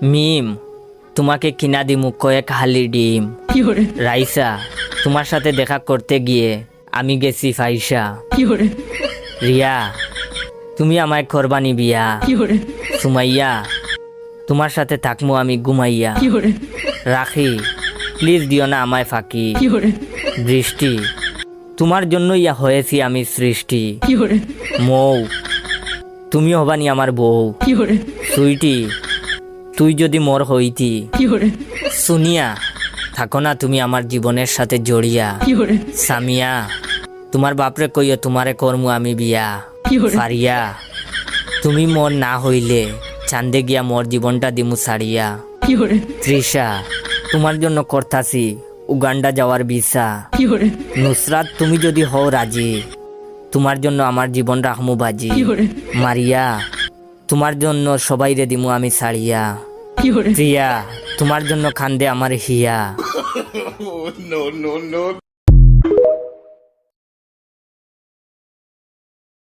মিম, তোমাকে কিনা দিমু কয়েক হালি ডিম। রাইসা, তোমার সাথে দেখা করতে গিয়ে আমি গেছি ফাইসা। রিয়া, তুমি আমায় করবানি বিয়া। সুমাইয়া, তোমার সাথে থাকমু আমি ঘুমাইয়া। রাখি, প্লিজ দিও না আমায় ফাঁকি। বৃষ্টি, তোমার জন্য ইয়া হয়েছি আমি সৃষ্টি। মৌ, তুমি হবানি আমার বউ। সুইটি, তুই যদি মোর হইতি। সুনিয়া, থাকো না তুমি আমার জীবনের সাথে জড়িয়া। সামিয়া, তোমার বাপরে কইও তোমারে করমু আমি বিয়া। ফারিয়া, তুমি মোর না হইলে চান্দে গিয়া মোর জীবনটা দিমু সারিয়া। তৃষা, তোমার জন্য করতাছি উগান্ডা যাওয়ার ভিসা। নুসরাত, তুমি যদি হও রাজি, তোমার জন্য আমার জীবন রাখমু বাজি। মারিয়া, তোমার জন্য সবাই রে দিমু আমি সারিয়া। প্রিয়া, তোমার জন্য খান্দে আমার হিয়া।